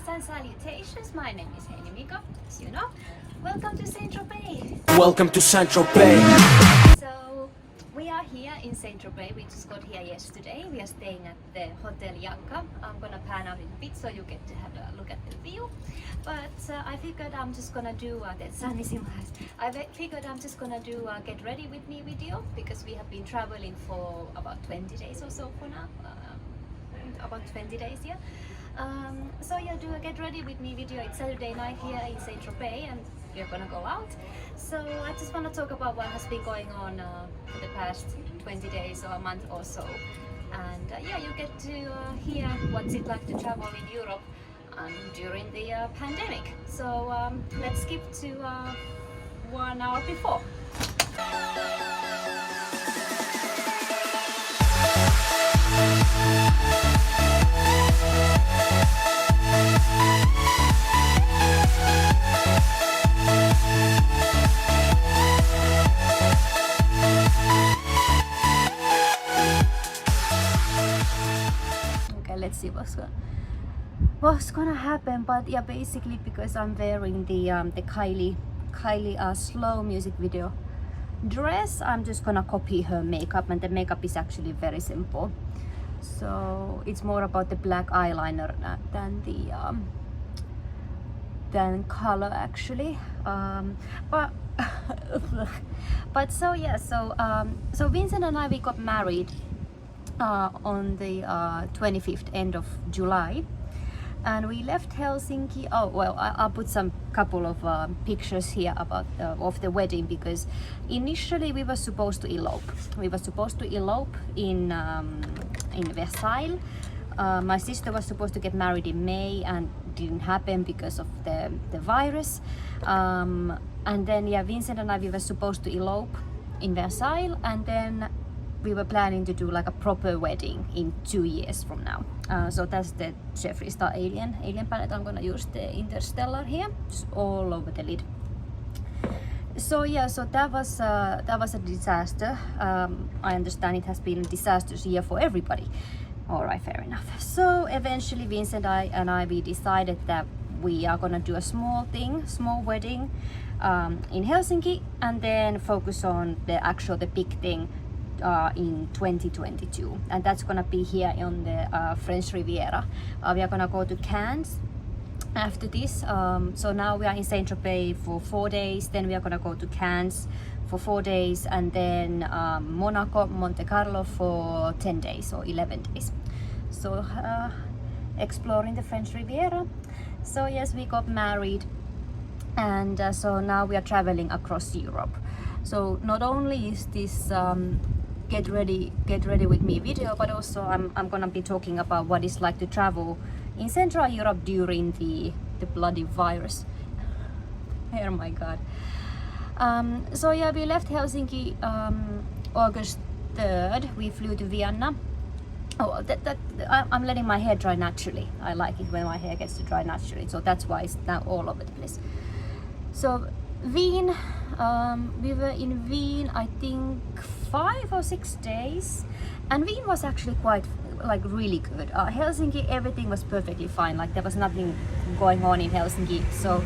Greetings and salutations, my name is Heini Mika, as you know. Welcome to Saint-Tropez. Welcome to Saint-Tropez. So, we are here in Saint-Tropez. We just got here yesterday. We are staying at the Hotel Janka. I'm gonna pan out in a bit so you get to have a look at the view. But I figured I'm just gonna do, the sun is in my eyes. I figured I'm just gonna do a get ready with me video because we have been traveling for about 20 days or so for now. About 20 days, yeah. So yeah, do a get ready with me video. It's Saturday night here in Saint-Tropez and we're gonna go out. So I just want to talk about what has been going on for the past 20 days or a month or so. And yeah, you get to hear what's it like to travel in Europe during the pandemic. So let's skip to 1 hour before. Let's see what's gonna happen. But yeah, basically because I'm wearing the Kylie slow music video dress, I'm just gonna copy her makeup, and the makeup is actually very simple. So it's more about the black eyeliner than color actually. But so yeah, so Vincent and I, we got married on the 25th, end of July, and we left Helsinki. Oh well, I'll put some couple of pictures here about of the wedding, because initially we were supposed to elope. We were supposed to elope in Versailles. My sister was supposed to get married in May and didn't happen because of the virus. And then yeah, Vincent and I, we were supposed to elope in Versailles, and then we were planning to do like a proper wedding in 2 years from now. So that's the Jeffree Star Alien palette. I'm gonna use the Interstellar here, just all over the lid. So yeah, so that was a disaster. I understand it has been a disastrous year for everybody. All right, fair enough. So eventually Vincent and I we decided that we are gonna do a small wedding in Helsinki, and then focus on the big thing in 2022, and that's gonna be here on the French Riviera. We are gonna go to Cannes after this. So now we are in Saint-Tropez for 4 days, then we are gonna go to Cannes for 4 days, and then Monaco, Monte Carlo for 10 days or 11 days. So exploring the French Riviera. So yes, we got married, and so now we are traveling across Europe. So not only is this get ready with me video, but also I'm gonna be talking about what it's like to travel in Central Europe during the bloody virus. Oh my god. So yeah, we left Helsinki August 3rd. We flew to Vienna. Oh, I'm letting my hair dry naturally. I like it when my hair gets to dry naturally, so that's why it's now all over the place. So Wien, we were in Wien I think 5 or 6 days, and Wien was actually quite really good. Helsinki, everything was perfectly fine, like there was nothing going on in Helsinki. So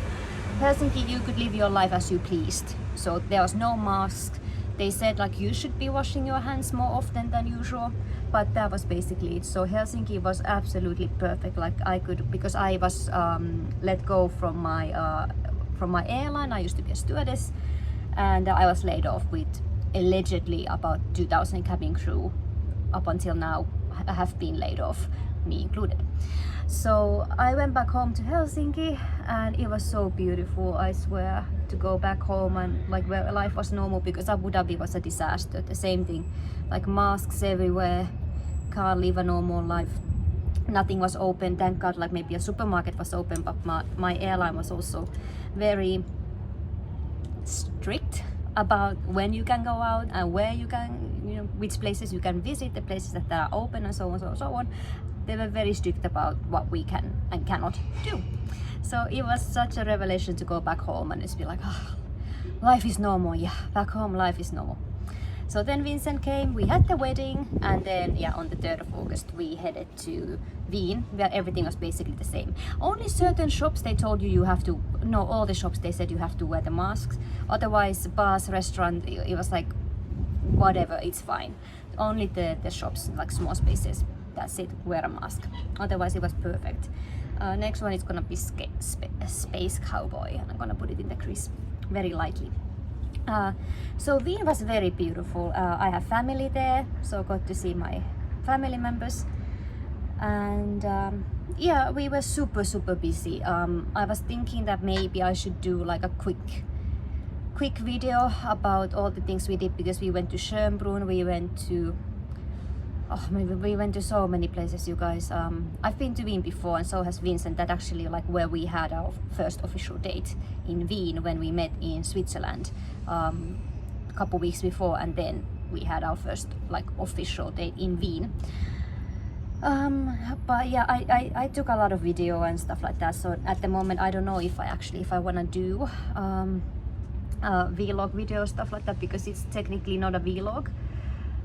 Helsinki, you could live your life as you pleased. So there was no mask. They said like you should be washing your hands more often than usual, but that was basically it. So Helsinki was absolutely perfect. Like I could, because I was let go from my airline. I used to be a stewardess, and I was laid off with allegedly about 2,000 cabin crew. Up until now, I have been laid off, me included. So I went back home to Helsinki, and it was so beautiful, I swear, to go back home and like where life was normal, because Abu Dhabi was a disaster. The same thing, like masks everywhere, can't live a normal life. Nothing was open, thank God, like maybe a supermarket was open, but my airline was also very strict about when you can go out and where you can, which places you can visit, the places that are open, and so on. They were very strict about what we can and cannot do. So it was such a revelation to go back home and just be like, oh, life is normal. Yeah, back home life is normal. So then Vincent came, we had the wedding, and then yeah, on the 3rd of August we headed to Wien, where everything was basically the same. Only certain shops they told you have to, no, all the shops they said you have to wear the masks. Otherwise, bars, restaurant, it was like, whatever, it's fine. Only the shops, like small spaces, that's it, wear a mask. Otherwise it was perfect. Next one is gonna be Space Cowboy, and I'm gonna put it in the crease very lightly. So Wien was very beautiful. I have family there, so got to see my family members, and yeah, we were super busy. I was thinking that maybe I should do like a quick video about all the things we did, because we went to Schönbrunn, we went to we went to so many places, you guys. I've been to Wien before, and so has Vincent. That actually like where we had our first official date in Wien, when we met in Switzerland a couple weeks before, and then we had our first like official date in Wien. But yeah, I took a lot of video and stuff like that, so at the moment I don't know if I want to do vlog video, stuff like that, because it's technically not a vlog.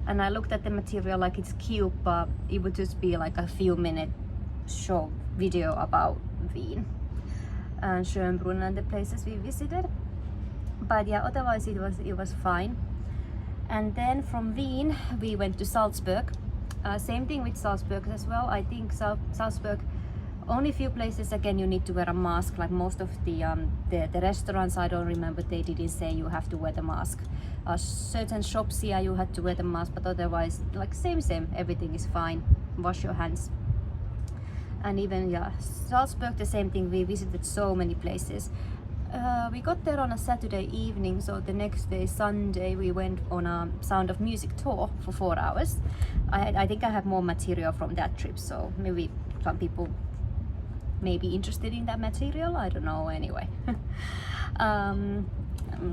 And I looked at the material, like it's cute, but it would just be like a few minute short video about Wien and Schönbrunn and the places we visited. But yeah, otherwise it was fine. And then from Wien we went to Salzburg. Same thing with Salzburg as well. I think Salzburg, only few places again you need to wear a mask. Like most of the restaurants, I don't remember, they didn't say you have to wear the mask. Certain shops, yeah, you had to wear the mask, but otherwise like same, everything is fine. Wash your hands. And even yeah, Salzburg, the same thing. We visited so many places. We got there on a Saturday evening, so the next day, Sunday, we went on a Sound of Music tour for 4 hours. I think I have more material from that trip, so maybe some people may be interested in that material, I don't know. Anyway, I'm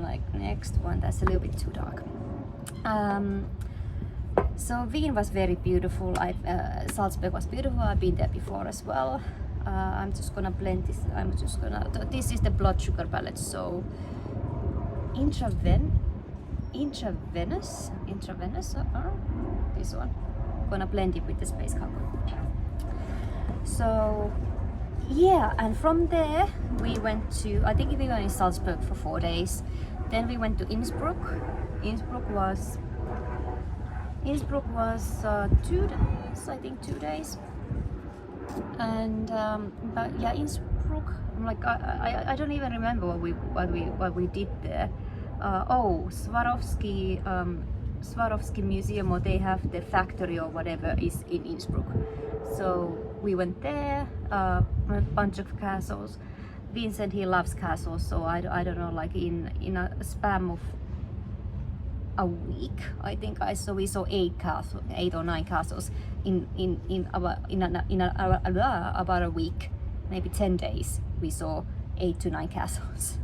like, next one, that's a little bit too dark. So Wien was very beautiful. Salzburg was beautiful. I've been there before as well. I'm just gonna blend this. This is the blood sugar palette, so intravenous, this one. Gonna blend it with the Space Cowboy. So yeah, and from there we went to, I think we were in Salzburg for 4 days. Then we went to Innsbruck. Innsbruck was 2 days, I think 2 days. And but yeah, Innsbruck, like I don't even remember what we did there. Swarovski Museum, or they have the factory or whatever is in Innsbruck. So we went there, a bunch of castles. Vincent, he loves castles, so I don't know, like in a span of a week, I think we saw 8 or 9 castles in about a week, maybe 10 days. We saw 8 to 9 castles.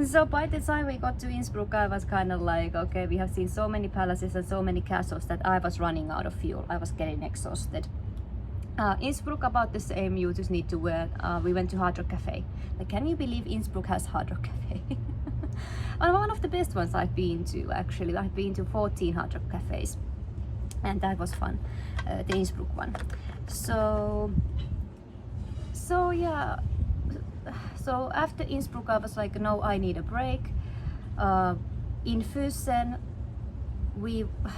So by the time we got to Innsbruck, I was kind of like, okay, we have seen so many palaces and so many castles that I was running out of fuel. I was getting exhausted. Innsbruck, about the same. You just need to wear. We went to Hard Rock Cafe. Like, can you believe Innsbruck has Hard Rock Cafe? And one of the best ones I've been to, actually. I've been to 14 Hard Rock Cafes, and that was fun. The Innsbruck one. So yeah. So after Innsbruck, I was like, no, I need a break. In Füssen,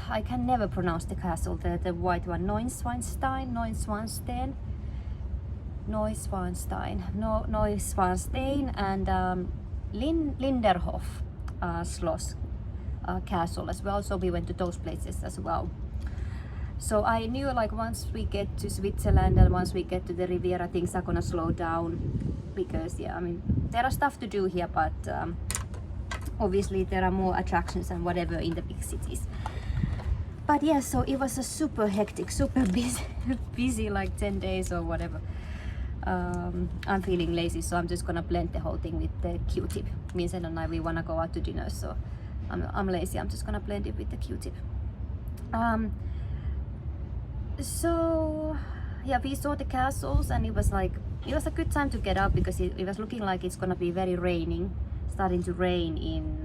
I can never pronounce the castle, the white one, Neuschwanstein, and Linderhof Schloss castle as well. So we went to those places as well. So I knew, like, once we get to Switzerland and once we get to the Riviera, things are gonna slow down, because yeah, I mean, there are stuff to do here, but obviously there are more attractions and whatever in the big cities. But yeah, so it was a super hectic, super busy like 10 days or whatever. I'm feeling lazy, so I'm just gonna blend the whole thing with the Q-tip. Vincent and I, we wanna go out to dinner, so I'm lazy. I'm just gonna blend it with the Q-tip. So yeah, we saw the castles, and it was a good time to get up, because it was looking like it's gonna be very raining, starting to rain in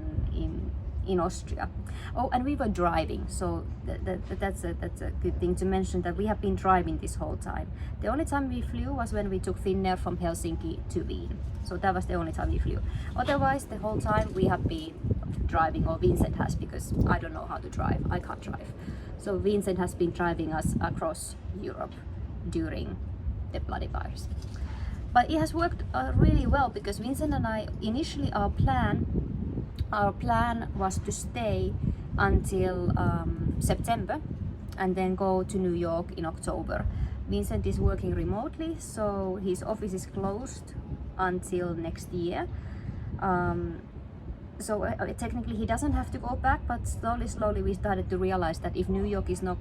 in Austria. Oh, and we were driving, so that's a good thing to mention, that we have been driving this whole time. The only time we flew was when we took Finnair from Helsinki to Wien, so that was the only time we flew. Otherwise, the whole time we have been driving, or Vincent has, because I don't know how to drive, I can't drive. So Vincent has been driving us across Europe during the bloody virus. But it has worked really well, because Vincent and I, initially our plan was to stay until September and then go to New York in October. Vincent is working remotely, so his office is closed until next year. So technically he doesn't have to go back, but slowly we started to realize that if New York is not,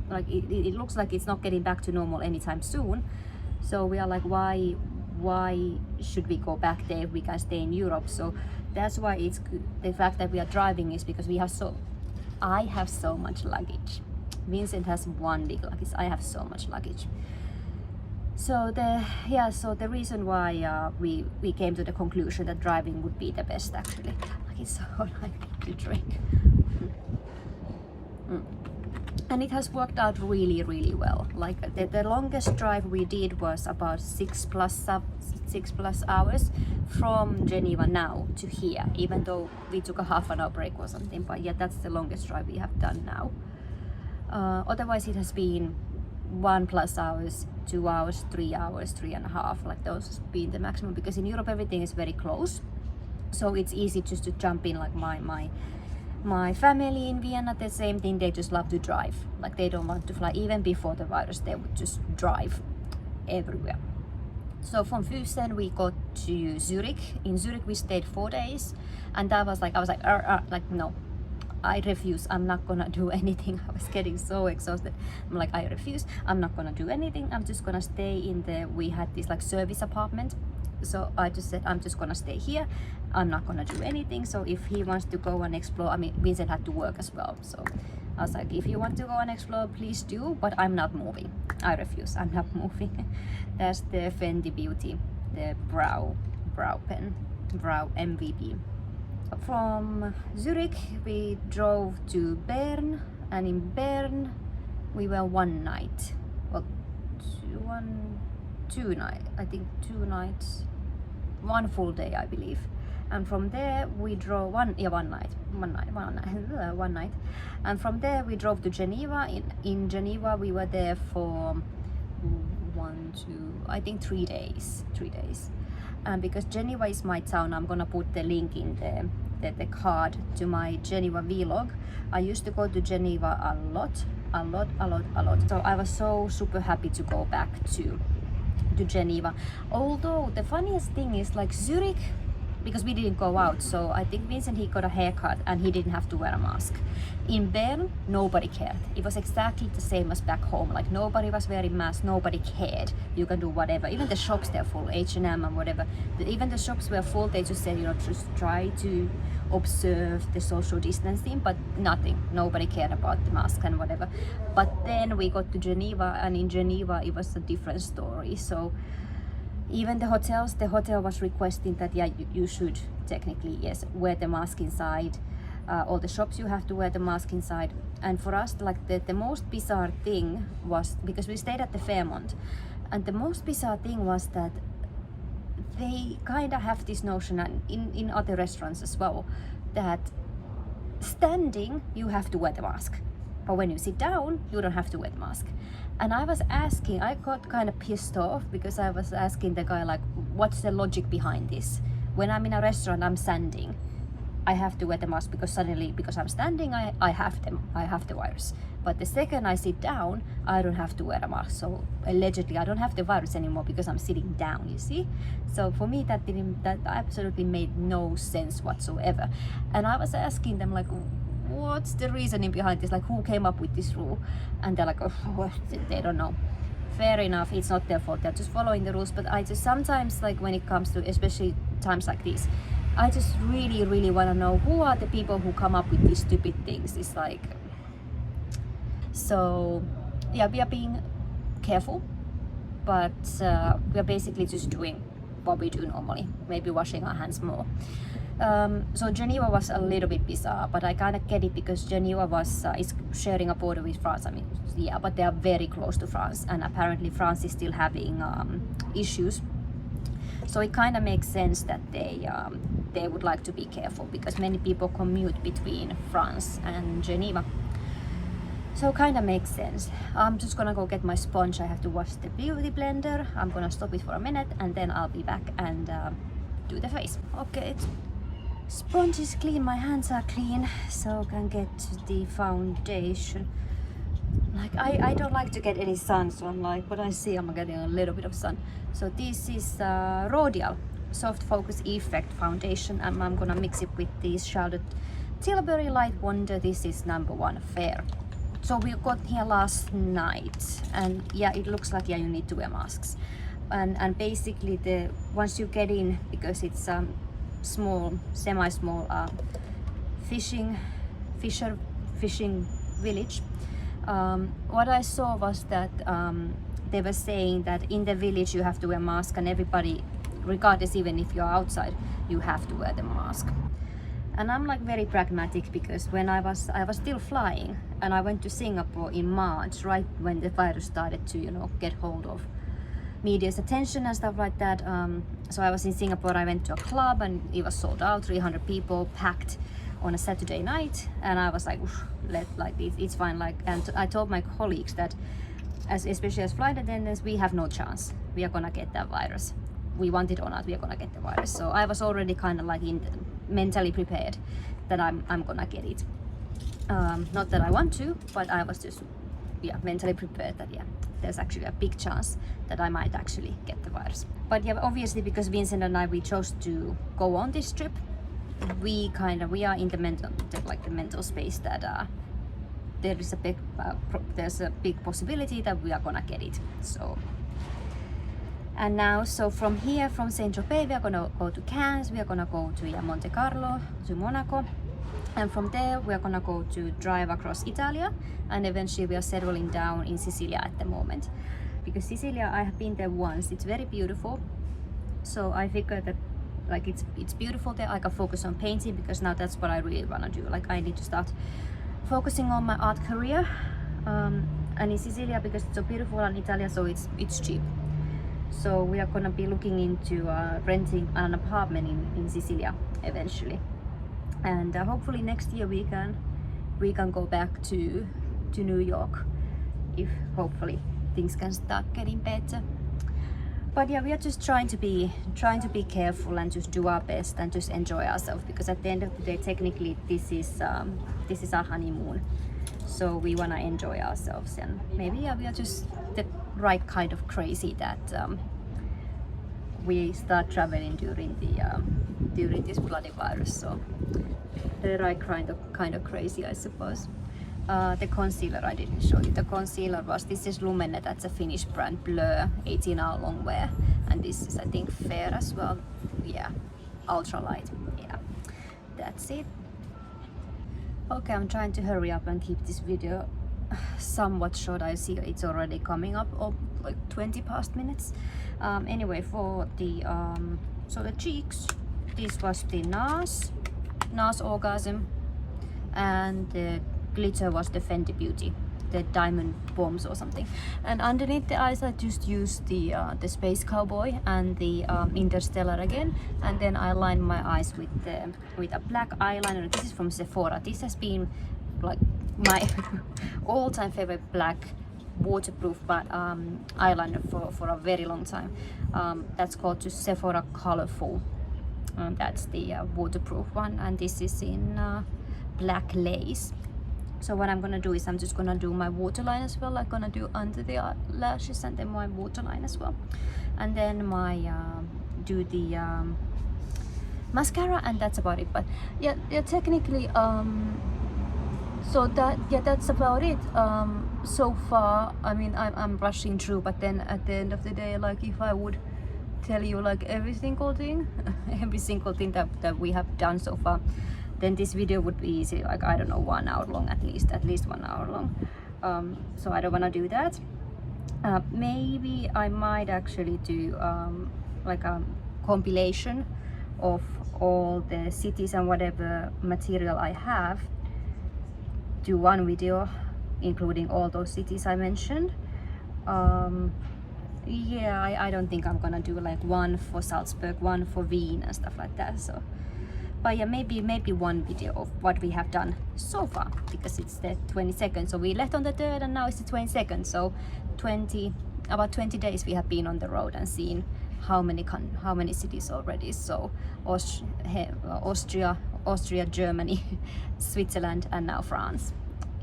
like it looks like it's not getting back to normal anytime soon, so we are like, why should we go back there if we can stay in Europe? So that's why it's good. The fact that we are driving is because I have so much luggage. Vincent has one big luggage, I have so much luggage. So the reason why we came to the conclusion that driving would be the best, actually. Like, it's so like to drink. And it has worked out really well. Like the longest drive we did was about 6+ hours from Geneva now to here, even though we took a half an hour break or something, but yeah, that's the longest drive we have done now. Otherwise it has been 1+ hours, 2 hours, 3 hours, 3.5, like those has been the maximum, because in Europe everything is very close, so it's easy just to jump in. Like my family in Vienna, the same thing, they just love to drive. Like they don't want to fly. Even before the virus, they would just drive everywhere. So from Füssen we got to Zurich. In Zurich we stayed 4 days, and I was like no, I refuse, I'm not gonna do anything. I was getting so exhausted. I'm like, I refuse, I'm not gonna do anything, I'm just gonna stay in we had this like service apartment. So I just said, I'm just gonna stay here, I'm not gonna do anything. So if he wants to go and explore, I mean, Vincent had to work as well, so I was like, if you want to go and explore, please do, but I'm not moving. I refuse, I'm not moving. That's the Fenty Beauty, the brow pen, brow MVP. From Zurich we drove to Bern, and in Bern we were one night, well, two nights, I think 2 nights, 1 full day I believe. And from there we drove one night, and from there we drove to Geneva. In Geneva we were there for 3 days. And because Geneva is my town, I'm gonna put the link in the card to my Geneva vlog. I used to go to Geneva a lot. So I was so super happy to go back to Geneva. Although the funniest thing is, like, Zurich, because we didn't go out, so I think Vincent, he got a haircut and he didn't have to wear a mask. In Bern, nobody cared. It was exactly the same as back home. Like, nobody was wearing masks, nobody cared. You can do whatever. Even the shops, they're full, H&M and whatever. Even the shops were full. They just said, you know, just try to observe the social distancing, but nothing. Nobody cared about the mask and whatever. But then we got to Geneva, and in Geneva it was a different story. So even the hotels, the hotel was requesting that, yeah, you should technically, yes, wear the mask inside. All the shops you have to wear the mask inside. And for us, like, the most bizarre thing was, because we stayed at the Fairmont, and the most bizarre thing was that they kind of have this notion, and in other restaurants as well, that standing you have to wear the mask, but when you sit down you don't have to wear the mask. And I was asking, I got kind of pissed off, because I was asking the guy, like, what's the logic behind this? When I'm in a restaurant, I'm standing, I have to wear the mask, because suddenly, because I'm standing, I have the virus. But the second I sit down, I don't have to wear a mask. So allegedly I don't have the virus anymore because I'm sitting down, you see? So for me that absolutely made no sense whatsoever. And I was asking them, like, what's the reasoning behind this? Like, who came up with this rule? And they're like, oh, they don't know. Fair enough, it's not their fault, they're just following the rules. But I just sometimes, like, when it comes to especially times like this, I just really want to know who are the people who come up with these stupid things. It's like, so yeah, we are being careful, but we are basically just doing what we do normally, maybe washing our hands more. So Geneva was a little bit bizarre, but I kind of get it because Geneva was is sharing a border with France. I mean, yeah, but they are very close to France, and apparently France is still having issues. So it kind of makes sense that they would like to be careful because many people commute between France and Geneva. So kind of makes sense. I'm just gonna go get my sponge. I have to wash the beauty blender. I'm gonna stop it for a minute and then I'll be back and do the face. Okay, sponge is clean, my hands are clean, so I can get the foundation. Like I don't like to get any sun, so I'm like, but I see I'm getting a little bit of sun. So this is Rodial Soft Focus Effect Foundation, and I'm gonna mix it with this Charlotte Tilbury Light Wonder. This is #1 Fair. So we got here last night, and yeah, it looks like, yeah, you need to wear masks. And basically once you get in, because it's small, semi-small fishing village. What I saw was that they were saying that in the village you have to wear a mask, and everybody, regardless, even if you're outside, you have to wear the mask. And I'm like very pragmatic, because when I was still flying, and I went to Singapore in March, right when the virus started to, you know, get hold of media's attention and stuff like that. So I was in Singapore, I went to a club and it was sold out, 300 people packed on a Saturday night, and I was like, it's fine. Like, and I told my colleagues that, especially as flight attendants, we have no chance. We are gonna get that virus. We want it or not, we are gonna get the virus. So I was already kind of like mentally prepared that I'm gonna get it. Not that I want to, but I was just, yeah, mentally prepared that, yeah, there's actually a big chance that I might actually get the virus. But yeah, obviously, because Vincent and I, we chose to go on this trip, we are in the mental space that there's a big possibility that we are gonna get it. So, and now, so from here, from Saint-Tropez, we are gonna go to Cannes, we are gonna go to Monte Carlo, to Monaco, and from there we are gonna go to drive across Italy, and eventually we are settling down in Sicilia at the moment, because Sicilia, I have been there once. It's very beautiful, so I figured that, like, it's beautiful there. I can focus on painting, because now that's what I really want to do. Like, I need to start focusing on my art career, and in Sicilia, because it's so beautiful, and Italy, so it's cheap. So we are gonna be looking into renting an apartment in Sicilia eventually, and hopefully next year we can go back to New York, if hopefully things can start getting better. But yeah, we are just trying to be careful and just do our best and just enjoy ourselves, because at the end of the day, technically this is our honeymoon, so we want to enjoy ourselves. And maybe, yeah, we are just the right kind of crazy that we start traveling during this bloody virus. So the right kind of crazy, I suppose. The concealer I didn't show you. The concealer this is Lumene, that's a Finnish brand, Blur 18-hour Longwear, and this is, I think, Fair as well. Yeah, ultra light. Yeah, that's it. Okay, I'm trying to hurry up and keep this video somewhat short. I see it's already coming up, like 20 past minutes. Anyway, for the so the cheeks, this was the Nars Orgasm, and the glitter was the Fenty Beauty, the Diamond Bombs or something. And underneath the eyes, I just used the Space Cowboy and the Interstellar again, and then I lined my eyes with a black eyeliner. This is from Sephora. This has been like my all-time favorite black waterproof eyeliner for a very long time. That's called Sephora Colorful, and that's the waterproof one, and this is in black lace. So what I'm gonna do is I'm just gonna do my waterline as well. I'm gonna do under the lashes and then my waterline as well, and then my do the mascara, and that's about it. But yeah, technically so that's about it so far. I mean, I'm rushing through, but then at the end of the day, like, if I would tell you like every single thing that we have done so far, then this video would be easy, like, I don't know, 1 hour long at least 1 hour long. So I don't want to do that. Maybe I might actually do like a compilation of all the cities and whatever material I have, do one video including all those cities I mentioned. Yeah, I don't think I'm gonna do like one for Salzburg, one for Wien and stuff like that. So, but yeah, maybe one video of what we have done so far, because it's the 22nd. So we left on the 3rd and now it's the 22nd. So about 20 days we have been on the road and seen how many cities already. So Austria, Germany, Switzerland, and now France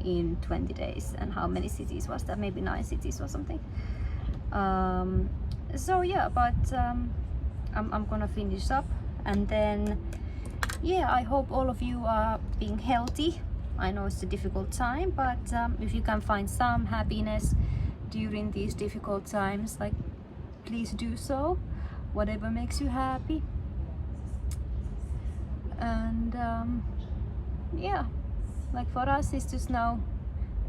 in 20 days. And how many cities was that? Maybe 9 cities or something. So yeah, but I'm gonna finish up, and then yeah, I hope all of you are being healthy. I know it's a difficult time, but if you can find some happiness during these difficult times, like, please do so, whatever makes you happy. And yeah, like for us it's just now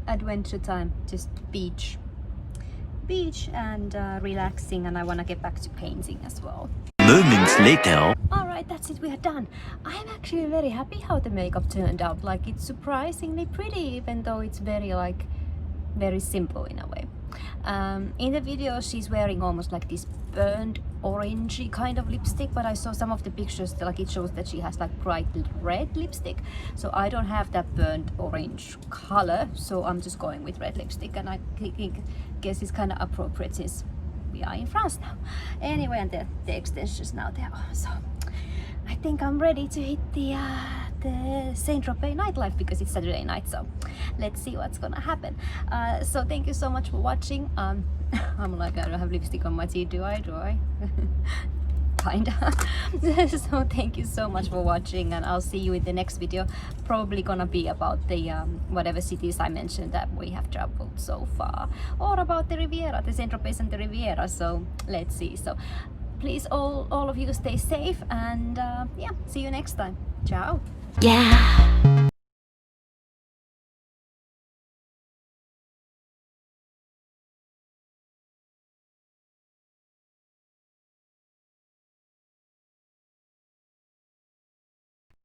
adventure time, just beach and relaxing, and I want to get back to painting as well. Moments later. Alright, that's it, we are done. I'm actually very happy how the makeup turned out. Like, it's surprisingly pretty, even though it's very simple in a way. In the video she's wearing almost like this burnt orangey kind of lipstick, but I saw some of the pictures, like it shows that she has like bright red lipstick. So I don't have that burnt orange color, so I'm just going with red lipstick, and I guess it's kind of appropriate since we are in France now. Anyway, and the extensions now there. So I think I'm ready to hit the Saint-Tropez nightlife, because it's Saturday night, so let's see what's gonna happen. So thank you so much for watching. I'm like, I don't have lipstick on my teeth, do I? Kinda. So thank you so much for watching, and I'll see you in the next video. Probably gonna be about the whatever cities I mentioned that we have traveled so far, or about the Riviera, the Saint-Tropez and the Riviera. So let's see. So please all of you stay safe, and yeah, see you next time. Ciao. Yeah.